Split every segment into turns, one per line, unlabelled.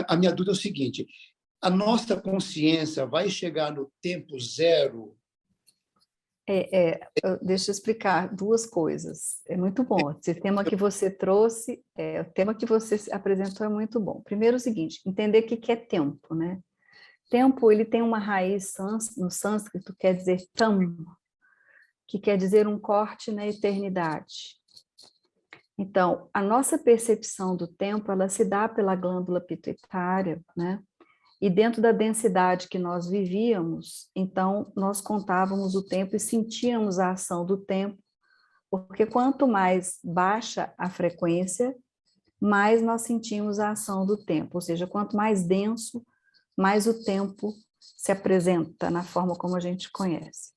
a minha dúvida é o seguinte: a nossa consciência vai chegar no tempo zero?
Deixa eu explicar duas coisas. É muito bom. Esse tema que você trouxe, o tema que você apresentou é muito bom. Primeiro, o seguinte: entender o que é tempo, né? Tempo, ele tem uma raiz no sânscrito, quer dizer tam, que quer dizer um corte na eternidade. Então, a nossa percepção do tempo, ela se dá pela glândula pituitária, né? E dentro da densidade que nós vivíamos, então, nós contávamos o tempo e sentíamos a ação do tempo, porque quanto mais baixa a frequência, mais nós sentimos a ação do tempo, ou seja, quanto mais denso, mais o tempo se apresenta na forma como a gente conhece.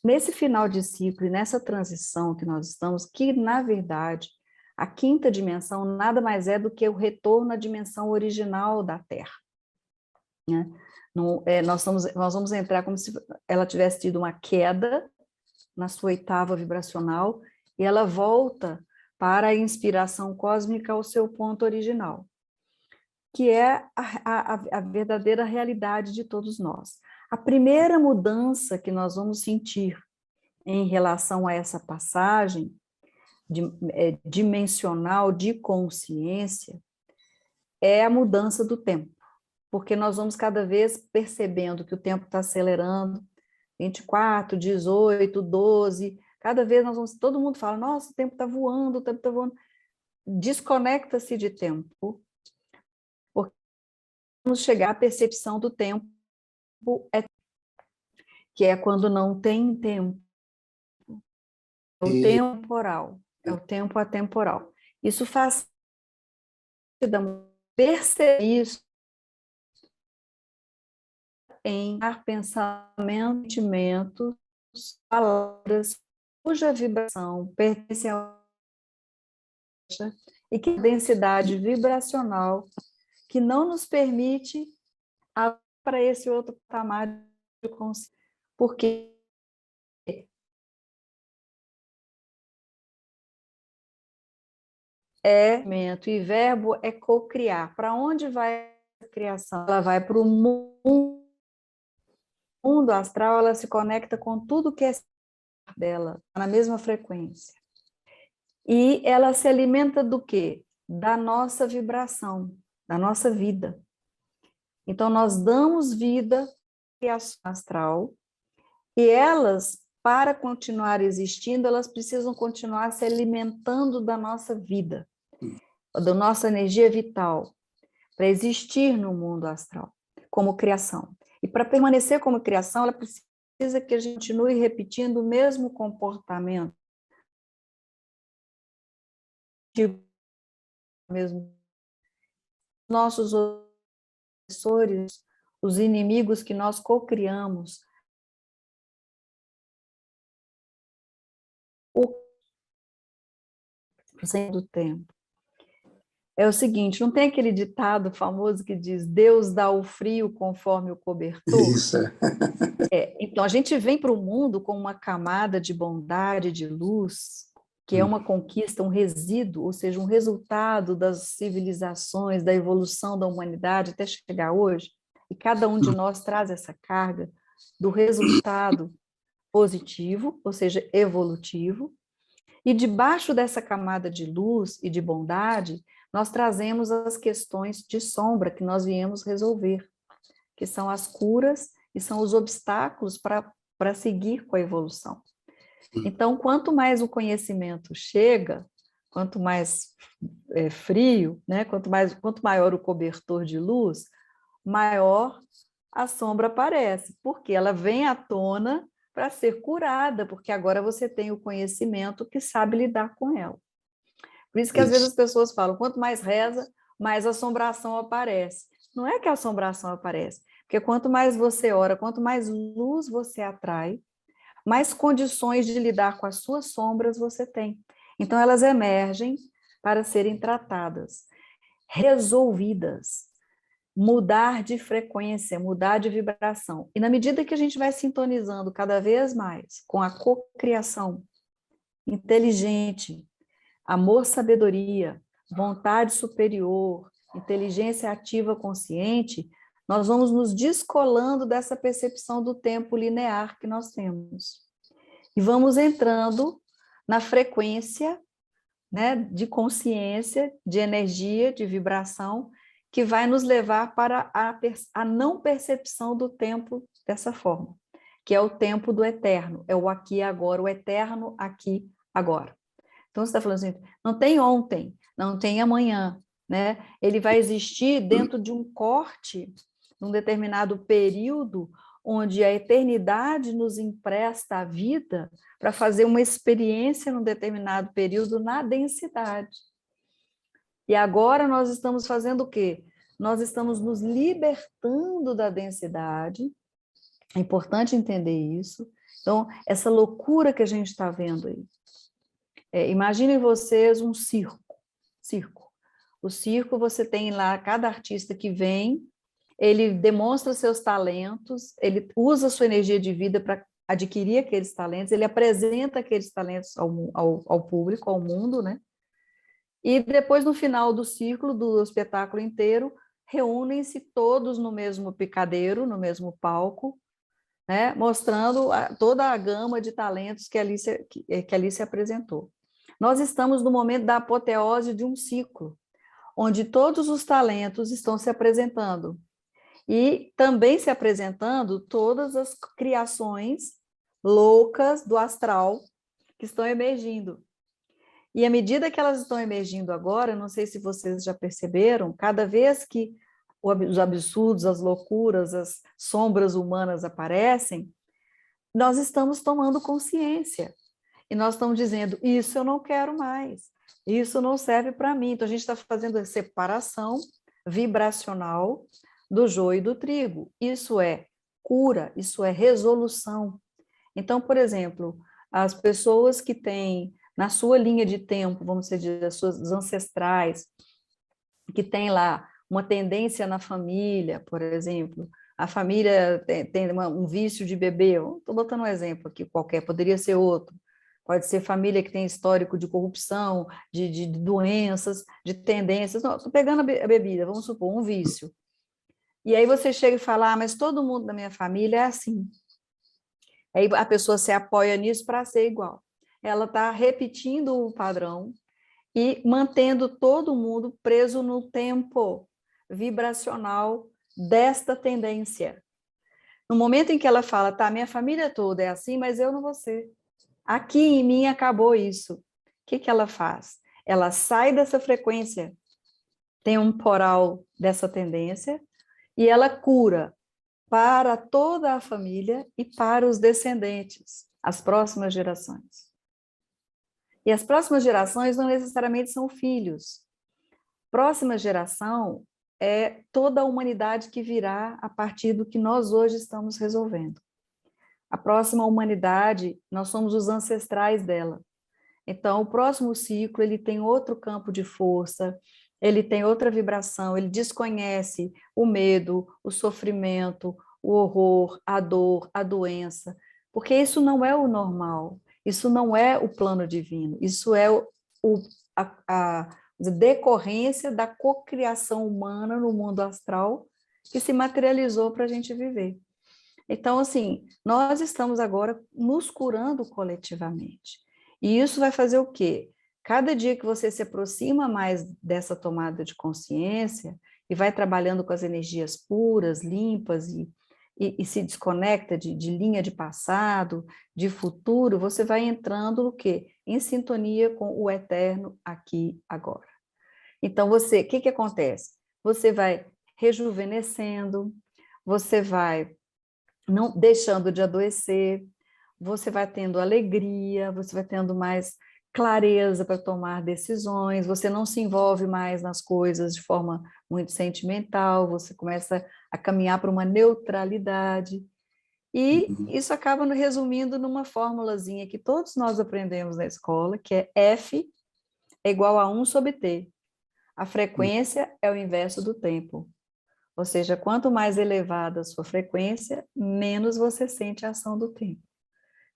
Nesse final de ciclo e nessa transição que nós estamos, que, na verdade, a quinta dimensão nada mais é do que o retorno à dimensão original da Terra. Né? Nós vamos entrar como se ela tivesse tido uma queda na sua oitava vibracional e ela volta para a inspiração cósmica ao seu ponto original, que é a verdadeira realidade de todos nós. A primeira mudança que nós vamos sentir em relação a essa passagem dimensional de consciência é a mudança do tempo, porque nós vamos cada vez percebendo que o tempo está acelerando, 24, 18, 12, cada vez todo mundo fala, nossa, o tempo está voando, o tempo está voando. Desconecta-se de tempo, porque vamos chegar à percepção do tempo, que é quando não tem tempo. É o temporal, é o tempo atemporal. Isso faz perceber isso em pensamentos, sentimentos, palavras, cuja vibração pertence a e que a densidade vibracional que não nos permite para esse outro patamar de consciência. Porque e verbo é co-criar. Para onde vai a criação? Ela vai para o mundo astral, ela se conecta com tudo que é dela, na mesma frequência. E ela se alimenta do quê? Da nossa vibração, da nossa vida. Então, nós damos vida à criação astral e elas, para continuar existindo, elas precisam continuar se alimentando da nossa vida, da nossa energia vital, para existir no mundo astral, como criação. E para permanecer como criação, ela precisa que a gente continue repetindo o mesmo comportamento, mesmo nossos opressores, os inimigos que nós co-criamos, do tempo. É o seguinte, não tem aquele ditado famoso que diz Deus dá o frio conforme o cobertor?
Isso.
Então, a gente vem para o mundo com uma camada de bondade, de luz, que é uma conquista, um resíduo, ou seja, um resultado das civilizações, da evolução da humanidade até chegar hoje, e cada um de nós traz essa carga do resultado positivo, ou seja, evolutivo, e debaixo dessa camada de luz e de bondade, nós trazemos as questões de sombra que nós viemos resolver, que são as curas e são os obstáculos para seguir com a evolução. Então, quanto mais o conhecimento chega, quanto mais frio, né, quanto maior o cobertor de luz, maior a sombra aparece, porque ela vem à tona para ser curada, porque agora você tem o conhecimento que sabe lidar com ela. Por isso que às vezes as pessoas falam, quanto mais reza, mais assombração aparece. Não é que a assombração aparece, porque quanto mais você ora, quanto mais luz você atrai, mais condições de lidar com as suas sombras você tem. Então elas emergem para serem tratadas, resolvidas, mudar de frequência, mudar de vibração. E na medida que a gente vai sintonizando cada vez mais com a cocriação inteligente, amor, sabedoria, vontade superior, inteligência ativa consciente, nós vamos nos descolando dessa percepção do tempo linear que nós temos. E vamos entrando na frequência, né, de consciência, de energia, de vibração, que vai nos levar para a não percepção do tempo dessa forma, que é o tempo do eterno, é o aqui e agora, o eterno aqui agora. Então, você está falando assim, não tem ontem, não tem amanhã, né? Ele vai existir dentro de um corte, num determinado período, onde a eternidade nos empresta a vida para fazer uma experiência num determinado período na densidade. E agora nós estamos fazendo o quê? Nós estamos nos libertando da densidade. É importante entender isso. Então, essa loucura que a gente está vendo aí. Imaginem vocês um circo. O circo, você tem lá cada artista que vem, ele demonstra seus talentos, ele usa sua energia de vida para adquirir aqueles talentos, ele apresenta aqueles talentos ao público, ao mundo, né? E depois, no final do ciclo, do espetáculo inteiro, reúnem-se todos no mesmo picadeiro, no mesmo palco, né? Mostrando toda a gama de talentos que ali se apresentou. Nós estamos no momento da apoteose de um ciclo, onde todos os talentos estão se apresentando. E também se apresentando todas as criações loucas do astral que estão emergindo. E à medida que elas estão emergindo agora, não sei se vocês já perceberam, cada vez que os absurdos, as loucuras, as sombras humanas aparecem, nós estamos tomando consciência. E nós estamos dizendo, isso eu não quero mais, isso não serve para mim. Então, a gente está fazendo a separação vibracional do joio e do trigo. Isso é cura, isso é resolução. Então, por exemplo, as pessoas que têm, na sua linha de tempo, vamos dizer, as suas ancestrais, que tem lá uma tendência na família, por exemplo, a família tem um vício de beber, estou botando um exemplo aqui qualquer, poderia ser outro, pode ser família que tem histórico de corrupção, de doenças, de tendências, não, estou pegando a bebida, vamos supor, um vício. E aí você chega e fala, mas todo mundo da minha família é assim. Aí a pessoa se apoia nisso para ser igual. Ela está repetindo o padrão e mantendo todo mundo preso no tempo vibracional desta tendência. No momento em que ela fala, tá, minha família toda é assim, mas eu não vou ser. Aqui em mim acabou isso. O que ela faz? Ela sai dessa frequência temporal dessa tendência e ela cura para toda a família e para os descendentes, as próximas gerações. E as próximas gerações não necessariamente são filhos. Próxima geração é toda a humanidade que virá a partir do que nós hoje estamos resolvendo. A próxima humanidade, nós somos os ancestrais dela. Então, o próximo ciclo, ele tem outro campo de força, ele tem outra vibração, ele desconhece o medo, o sofrimento, o horror, a dor, a doença, porque isso não é o normal, isso não é o plano divino, isso é a decorrência da cocriação humana no mundo astral que se materializou para a gente viver. Então, assim, nós estamos agora nos curando coletivamente. E isso vai fazer o quê? Cada dia que você se aproxima mais dessa tomada de consciência e vai trabalhando com as energias puras, limpas e se desconecta de linha de passado, de futuro, você vai entrando no quê? Em sintonia com o eterno aqui agora. Então, o que acontece? Você vai rejuvenescendo, você vai não deixando de adoecer, você vai tendo alegria, você vai tendo mais clareza para tomar decisões, você não se envolve mais nas coisas de forma muito sentimental, você começa a caminhar para uma neutralidade. E isso acaba resumindo numa formulazinha que todos nós aprendemos na escola, que é F é igual a 1/T. A frequência é o inverso do tempo. Ou seja, quanto mais elevada a sua frequência, menos você sente a ação do tempo.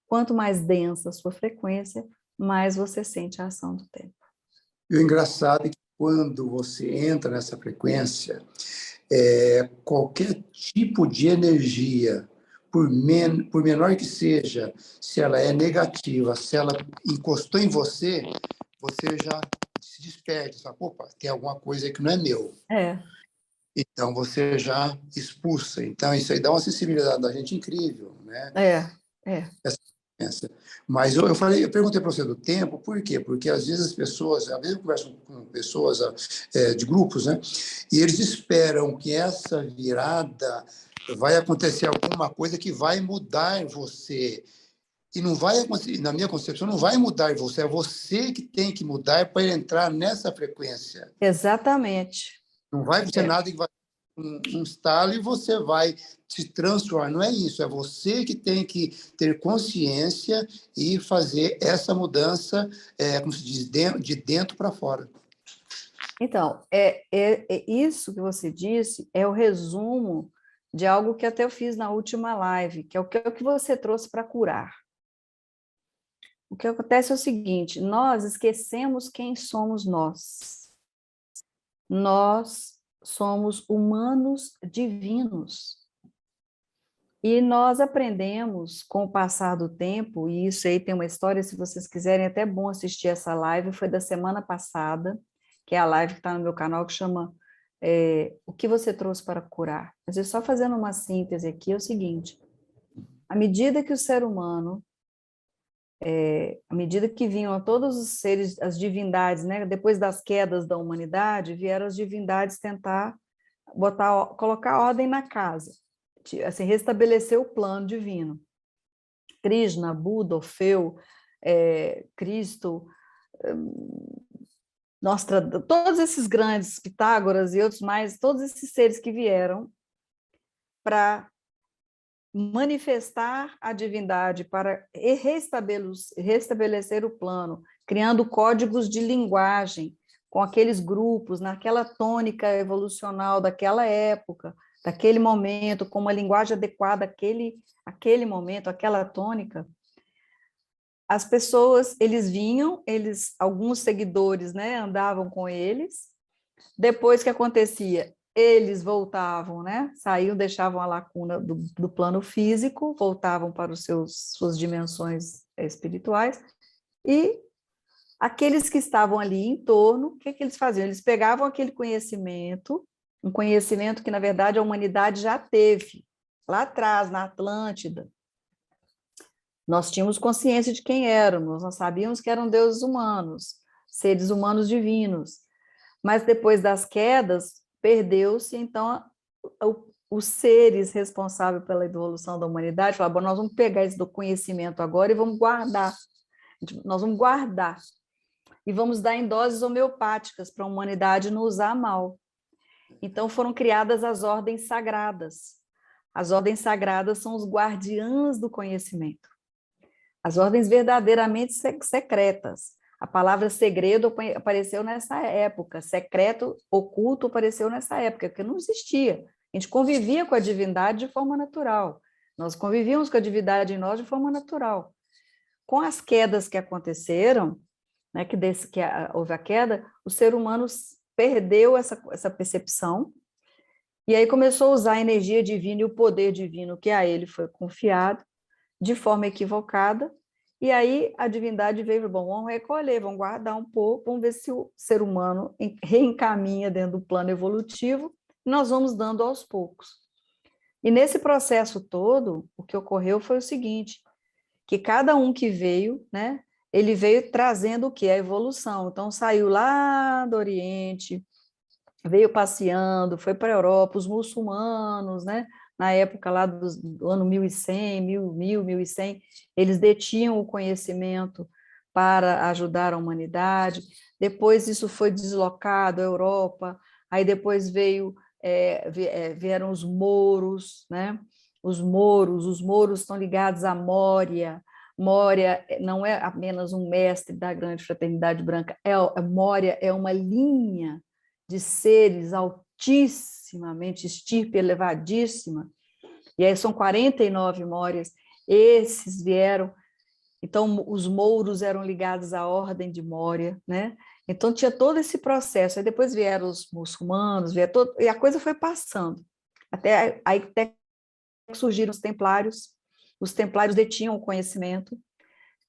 Quanto mais densa a sua frequência, mais você sente a ação do tempo.
E o engraçado é que quando você entra nessa frequência, qualquer tipo de energia, por menor que seja, se ela é negativa, se ela encostou em você, você já se despede, fala, opa, tem alguma coisa aí que não é meu.
É.
Então, você já expulsa. Então, isso aí dá uma sensibilidade da gente incrível, né?
É.
Essa diferença. Mas eu perguntei para você do tempo, por quê? Porque às vezes às vezes eu converso com pessoas de grupos, né? E eles esperam que essa virada vai acontecer alguma coisa que vai mudar você. E não vai acontecer, na minha concepção, não vai mudar você, é você que tem que mudar para entrar nessa frequência.
Exatamente.
Não vai ser nada que vai um estalo e você vai se transformar. Não é isso, é você que tem que ter consciência e fazer essa mudança, como se diz, de dentro para fora.
Então, isso que você disse é o resumo de algo que até eu fiz na última live, que é o que você trouxe para curar. O que acontece é o seguinte, nós esquecemos quem somos nós. Nós somos humanos divinos. E nós aprendemos com o passar do tempo, e isso aí tem uma história, se vocês quiserem, é até bom assistir essa live, foi da semana passada, que é a live que está no meu canal, que chama O que você trouxe para curar. Mas eu só fazendo uma síntese aqui, é o seguinte, à medida que o ser humano, à medida que vinham todos os seres, as divindades, né, depois das quedas da humanidade, vieram as divindades tentar colocar ordem na casa, assim, restabelecer o plano divino. Krishna, Buda, Orfeu, Cristo, todos esses grandes, Pitágoras e outros mais, todos esses seres que vieram para manifestar a divindade, para restabelecer o plano, criando códigos de linguagem com aqueles grupos, naquela tônica evolucional daquela época, daquele momento, com uma linguagem adequada àquele momento, aquela tônica. As pessoas, eles vinham, alguns seguidores, né, andavam com eles. Depois que acontecia, eles voltavam, né, saíam, deixavam a lacuna do plano físico, voltavam para suas dimensões espirituais, e aqueles que estavam ali em torno, o que eles faziam? Eles pegavam aquele conhecimento, um conhecimento que, na verdade, a humanidade já teve, lá atrás, na Atlântida. Nós tínhamos consciência de quem éramos, nós sabíamos que eram deuses humanos, seres humanos divinos. Mas depois das quedas, perdeu-se, então, os seres responsáveis pela evolução da humanidade falaram, bom, nós vamos pegar esse conhecimento agora e vamos guardar. Nós vamos guardar. E vamos dar em doses homeopáticas para a humanidade não usar mal. Então, foram criadas as ordens sagradas. As ordens sagradas são os guardiãs do conhecimento. As ordens verdadeiramente secretas. A palavra segredo apareceu nessa época, secreto, oculto apareceu nessa época, porque não existia. A gente convivia com a divindade de forma natural. Nós convivíamos com a divindade em nós de forma natural. Com as quedas que aconteceram, né, houve a queda, o ser humano perdeu essa percepção e aí começou a usar a energia divina e o poder divino que a ele foi confiado de forma equivocada. E aí a divindade veio, bom, vamos recolher, vamos guardar um pouco, vamos ver se o ser humano reencaminha dentro do plano evolutivo, e nós vamos dando aos poucos. E nesse processo todo, o que ocorreu foi o seguinte, que cada um que veio, né, ele veio trazendo o quê? A evolução. Então, saiu lá do Oriente, veio passeando, foi para a Europa, os muçulmanos, né, na época lá do ano 1100, 1100, eles detinham o conhecimento para ajudar a humanidade. Depois isso foi deslocado à Europa, aí depois vieram os mouros, né? Os mouros estão ligados à Mória. Mória não é apenas um mestre da grande fraternidade branca, Mória é uma linha de seres altíssimamente, estirpe elevadíssima, e aí são 49 Mórias, esses vieram Então, os mouros eram ligados à Ordem de Mória, né? Então, tinha todo esse processo. Aí depois vieram os muçulmanos, e a coisa foi passando. Até surgiram os templários. Os templários detinham o conhecimento.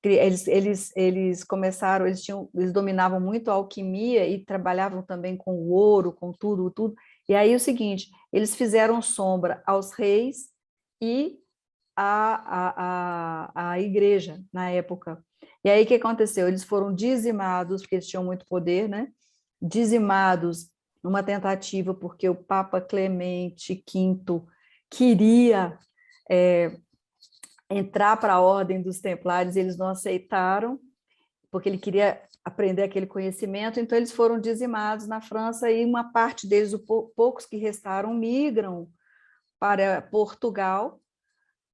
Eles começaram, eles dominavam muito a alquimia e trabalhavam também com o ouro, com tudo, tudo. E aí o seguinte, eles fizeram sombra aos reis e à igreja na época. E aí o que aconteceu? Eles foram dizimados, porque eles tinham muito poder, né? Dizimados numa tentativa, porque o Papa Clemente V queria entrar para a Ordem dos Templários, eles não aceitaram, porque ele queria aprender aquele conhecimento, então eles foram dizimados na França e uma parte deles, os poucos que restaram, migram para Portugal.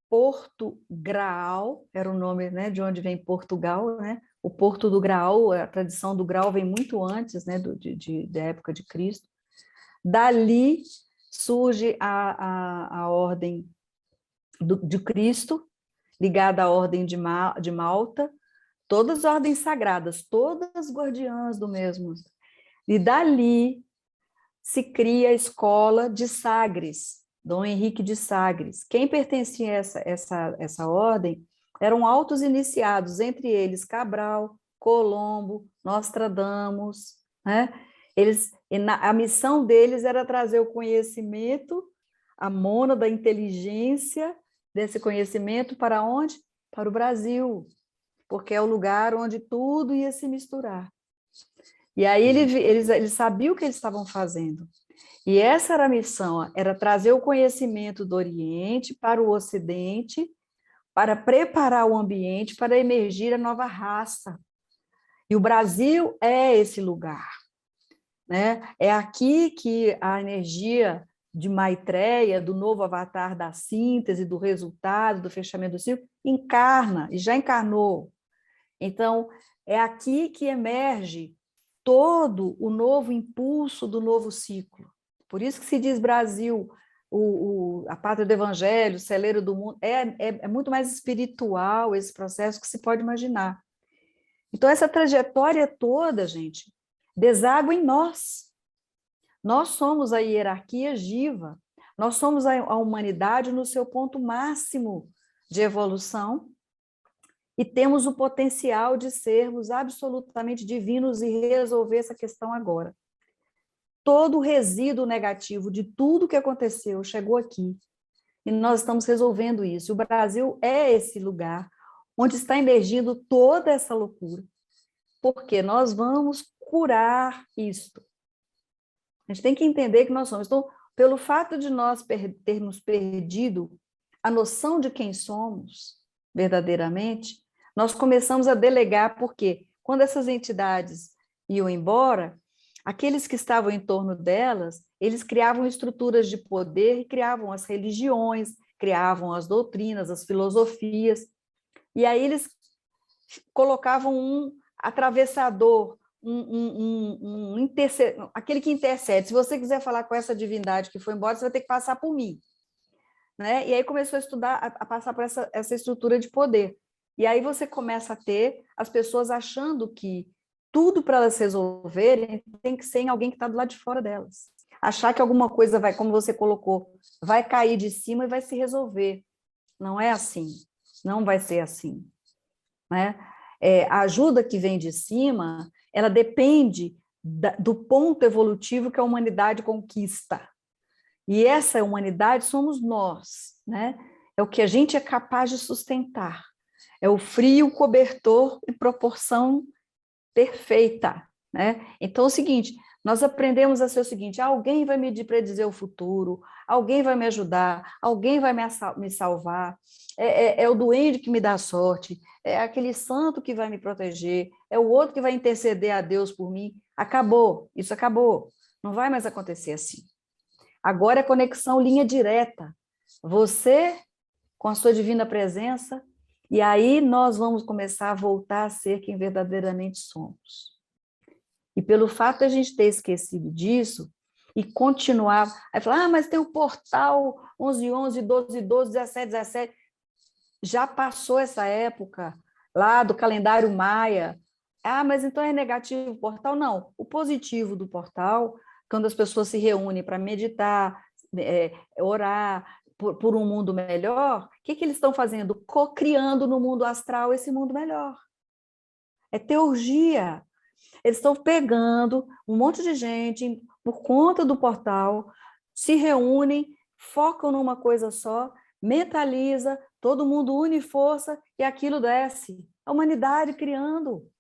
Porto Graal era o nome, né, de onde vem Portugal, né? O Porto do Graal, a tradição do Graal vem muito antes, né, da época de Cristo. Dali surge a Ordem de Cristo, ligada à Ordem de Malta, todas ordens sagradas, todas guardiãs do mesmo. E dali se cria a escola de Sagres, Dom Henrique de Sagres. Quem pertencia a essa ordem eram altos iniciados, entre eles Cabral, Colombo, Nostradamus, né? A missão deles era trazer o conhecimento, a mônada da inteligência desse conhecimento para onde? Para o Brasil, porque é o lugar onde tudo ia se misturar. E aí eles sabiam o que eles estavam fazendo. E essa era a missão, era trazer o conhecimento do Oriente para o Ocidente, para preparar o ambiente para emergir a nova raça. E o Brasil é esse lugar, né? É aqui que a energia de Maitreya, do novo avatar da síntese, do resultado, do fechamento do ciclo, encarna, e já encarnou. Então, é aqui que emerge todo o novo impulso do novo ciclo. Por isso que se diz Brasil, a pátria do evangelho, o celeiro do mundo, é muito mais espiritual esse processo que se pode imaginar. Então, essa trajetória toda, gente, deságua em nós. Nós somos a hierarquia viva, nós somos a humanidade no seu ponto máximo de evolução e temos o potencial de sermos absolutamente divinos e resolver essa questão agora. Todo o resíduo negativo de tudo que aconteceu chegou aqui. E nós estamos resolvendo isso. O Brasil é esse lugar onde está emergindo toda essa loucura. Porque nós vamos curar isto. A gente tem que entender que nós somos. Então, pelo fato de nós termos perdido a noção de quem somos verdadeiramente, nós começamos a delegar, porque quando essas entidades iam embora, aqueles que estavam em torno delas, eles criavam estruturas de poder e criavam as religiões, criavam as doutrinas, as filosofias, e aí eles colocavam um atravessador, aquele que intercede. Se você quiser falar com essa divindade que foi embora, você vai ter que passar por mim. Né? E aí começou a estudar, a passar por essa estrutura de poder. E aí você começa a ter as pessoas achando que tudo para elas resolverem tem que ser em alguém que está do lado de fora delas. Achar que alguma coisa vai, como você colocou, vai cair de cima e vai se resolver. Não é assim. Não vai ser assim. Né? A ajuda que vem de cima, ela depende do ponto evolutivo que a humanidade conquista. E essa humanidade somos nós, né? É o que a gente é capaz de sustentar. É o frio cobertor em proporção perfeita, né? Então é o seguinte, nós aprendemos a ser o seguinte, alguém vai me predizer o futuro, alguém vai me ajudar, alguém vai me salvar, é o duende que me dá sorte, é aquele santo que vai me proteger, é o outro que vai interceder a Deus por mim. Acabou, isso acabou. Não vai mais acontecer assim. Agora é conexão linha direta. Você com a sua divina presença, e aí nós vamos começar a voltar a ser quem verdadeiramente somos. E pelo fato de a gente ter esquecido disso e continuar, aí falar, mas tem o portal 11, 11, 12, 12, 17, 17. Já passou essa época, lá do calendário maia. Ah, mas então é negativo o portal? Não. O positivo do portal, quando as pessoas se reúnem para meditar, orar por um mundo melhor, o que eles estão fazendo? Co-criando no mundo astral esse mundo melhor. É teurgia. Eles estão pegando um monte de gente por conta do portal, se reúnem, focam numa coisa só, mentaliza, todo mundo une força e aquilo desce. A humanidade criando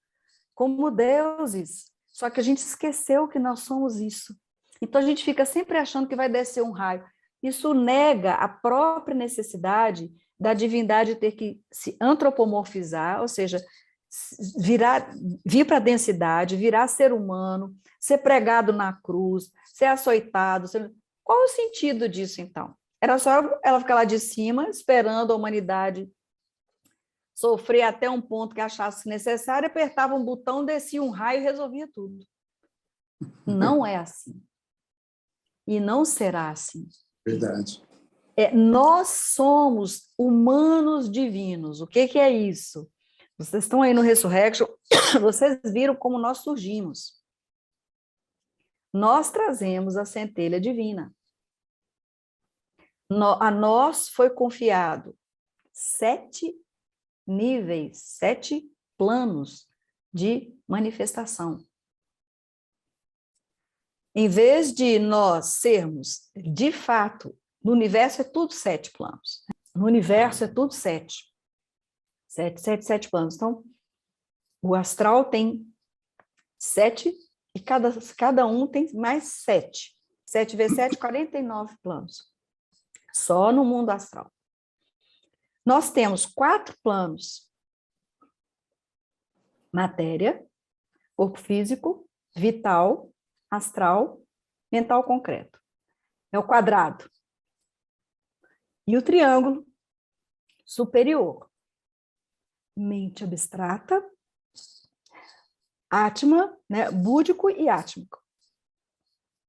como deuses. Só que a gente esqueceu que nós somos isso. Então a gente fica sempre achando que vai descer um raio. Isso nega a própria necessidade da divindade ter que se antropomorfizar, ou seja, vir para a densidade, virar ser humano, ser pregado na cruz, ser açoitado. Qual o sentido disso, então? Era só ela ficar lá de cima, esperando a humanidade sofrer até um ponto que achasse necessário, apertava um botão, descia um raio e resolvia tudo. Não é assim. E não será assim.
Verdade.
Nós somos humanos divinos. O que é isso? Vocês estão aí no Resurrection, vocês viram como nós surgimos. Nós trazemos a centelha divina. A nós foi confiado 7 níveis, 7 planos de manifestação. Em vez de nós sermos, de fato, no universo é tudo 7 planos. No universo é tudo 7. 7 planos. Então, o astral tem 7 e cada um tem mais 7. 7 vezes 7, 49 planos. Só no mundo astral. Nós temos 4 planos. Matéria, corpo físico, vital, astral, mental concreto. É o quadrado. E o triângulo superior. Mente abstrata, átma, né, búdico e átmico,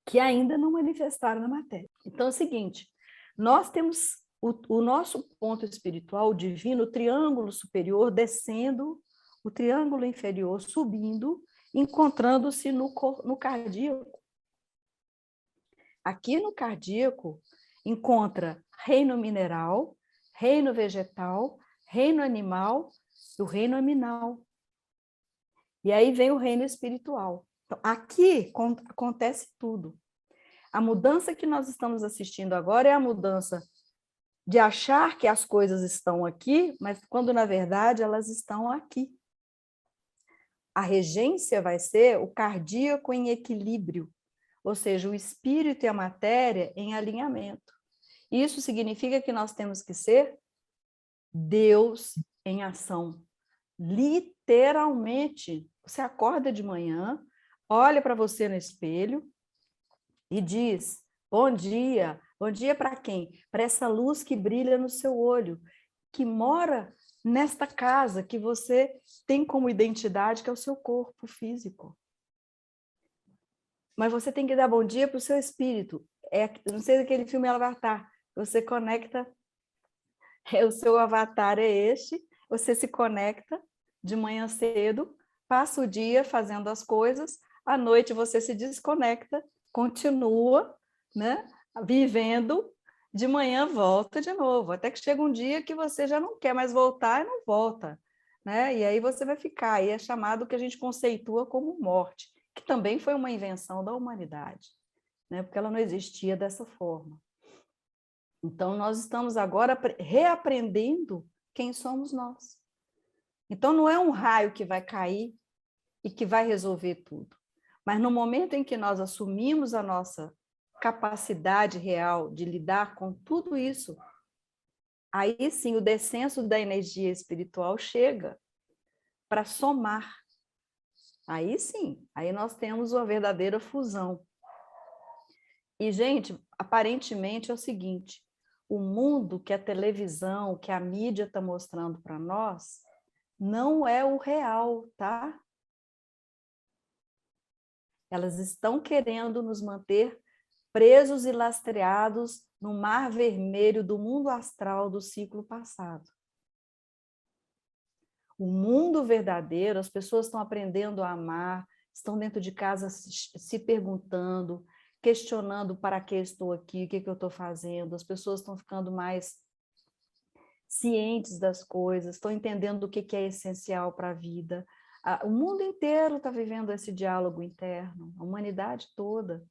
que ainda não manifestaram na matéria. Então é o seguinte, nós temos o nosso ponto espiritual, o divino, o triângulo superior descendo, o triângulo inferior subindo, encontrando-se no cardíaco. Aqui no cardíaco encontra reino mineral, reino vegetal, reino animal e o reino aminal. E aí vem o reino espiritual. Então, aqui acontece tudo. A mudança que nós estamos assistindo agora é a mudança de achar que as coisas estão aqui, mas quando, na verdade, elas estão aqui. A regência vai ser o cardíaco em equilíbrio, ou seja, o espírito e a matéria em alinhamento. Isso significa que nós temos que ser Deus em ação. Literalmente, você acorda de manhã, olha para você no espelho e diz, bom dia. Bom dia para quem? Para essa luz que brilha no seu olho, que mora nesta casa que você tem como identidade, que é o seu corpo físico. Mas você tem que dar bom dia para o seu espírito. Não sei daquele filme Avatar, você conecta, o seu avatar é este, você se conecta de manhã cedo, passa o dia fazendo as coisas, à noite você se desconecta, continua, né, vivendo, de manhã volta de novo, até que chega um dia que você já não quer mais voltar e não volta, né? E aí você vai ficar, aí é chamado o que a gente conceitua como morte, que também foi uma invenção da humanidade, né? Porque ela não existia dessa forma. Então, nós estamos agora reaprendendo quem somos nós. Então, não é um raio que vai cair e que vai resolver tudo. Mas no momento em que nós assumimos a nossa capacidade real de lidar com tudo isso, aí sim o descenso da energia espiritual chega para somar. Aí sim, aí nós temos uma verdadeira fusão. E, gente, aparentemente é o seguinte, o mundo que a televisão, que a mídia está mostrando para nós, não é o real, tá? Elas estão querendo nos manter presos e lastreados no mar vermelho do mundo astral do ciclo passado. O mundo verdadeiro, as pessoas estão aprendendo a amar, estão dentro de casa se perguntando, questionando para que estou aqui, o que eu estou fazendo. As pessoas estão ficando mais cientes das coisas, estão entendendo o que é essencial para a vida. O mundo inteiro está vivendo esse diálogo interno, a humanidade toda.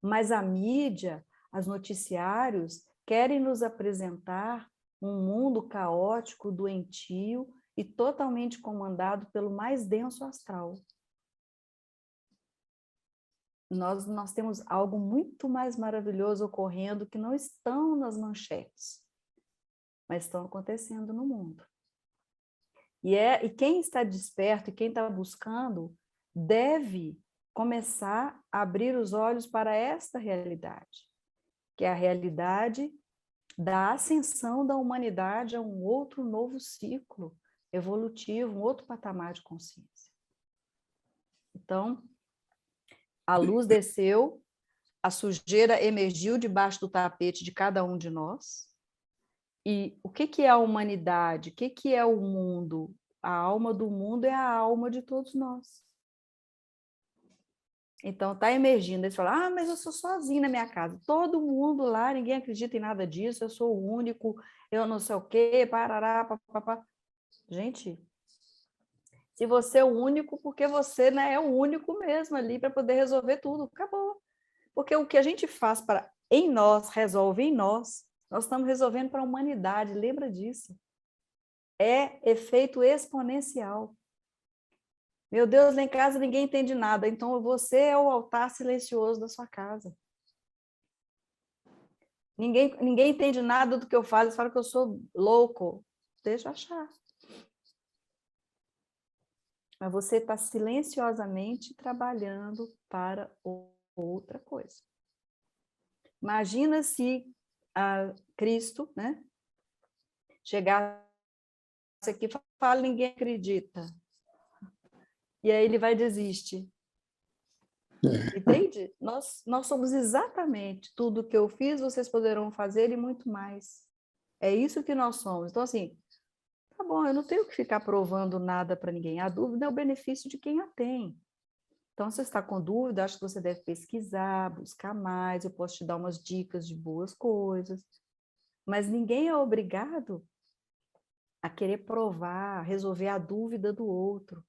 Mas a mídia, os noticiários, querem nos apresentar um mundo caótico, doentio e totalmente comandado pelo mais denso astral. Nós temos algo muito mais maravilhoso ocorrendo que não estão nas manchetes, mas estão acontecendo no mundo. E quem está desperto e quem está buscando deve começar a abrir os olhos para esta realidade, que é a realidade da ascensão da humanidade a um outro novo ciclo evolutivo, um outro patamar de consciência. Então, a luz desceu, a sujeira emergiu debaixo do tapete de cada um de nós. E o que é a humanidade? O que é o mundo? A alma do mundo é a alma de todos nós. Então, está emergindo. Eles falam, mas eu sou sozinho na minha casa. Todo mundo lá, ninguém acredita em nada disso, eu sou o único, eu não sei o quê, parará, papapá. Gente, se você é o único, porque você, né, é o único mesmo ali para poder resolver tudo. Acabou. Porque o que a gente faz em nós, resolve em nós estamos resolvendo para a humanidade, lembra disso. É efeito exponencial. Meu Deus, lá em casa ninguém entende nada, então você é o altar silencioso da sua casa. Ninguém entende nada do que eu falo, eles falam que eu sou louco. Deixa eu achar. Mas você está silenciosamente trabalhando para outra coisa. Imagina se Cristo, né, chegasse aqui e fala, ninguém acredita. E aí ele vai desistir. Entende? Nós somos exatamente tudo que eu fiz, vocês poderão fazer e muito mais. É isso que nós somos. Então, assim, tá bom, eu não tenho que ficar provando nada para ninguém. A dúvida é o benefício de quem a tem. Então, se você está com dúvida, acho que você deve pesquisar, buscar mais, eu posso te dar umas dicas de boas coisas. Mas ninguém é obrigado a querer provar, resolver a dúvida do outro.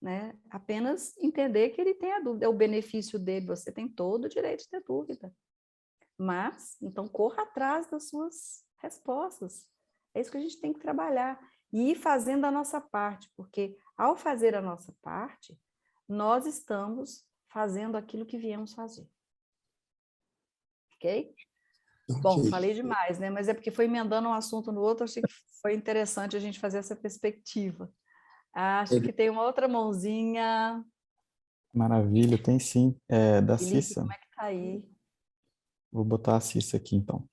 Né? Apenas entender que ele tem a dúvida, é o benefício dele, você tem todo o direito de ter dúvida. Mas, então, corra atrás das suas respostas. É isso que a gente tem que trabalhar. E ir fazendo a nossa parte, porque ao fazer a nossa parte, nós estamos fazendo aquilo que viemos fazer. Ok? Bom, falei demais, né? Mas é porque foi emendando um assunto no outro, achei que foi interessante a gente fazer essa perspectiva. Acho que tem uma outra mãozinha.
Maravilha, tem sim. É da
Felipe,
Cissa.
como é que tá aí?
Vou botar a Cissa aqui, então.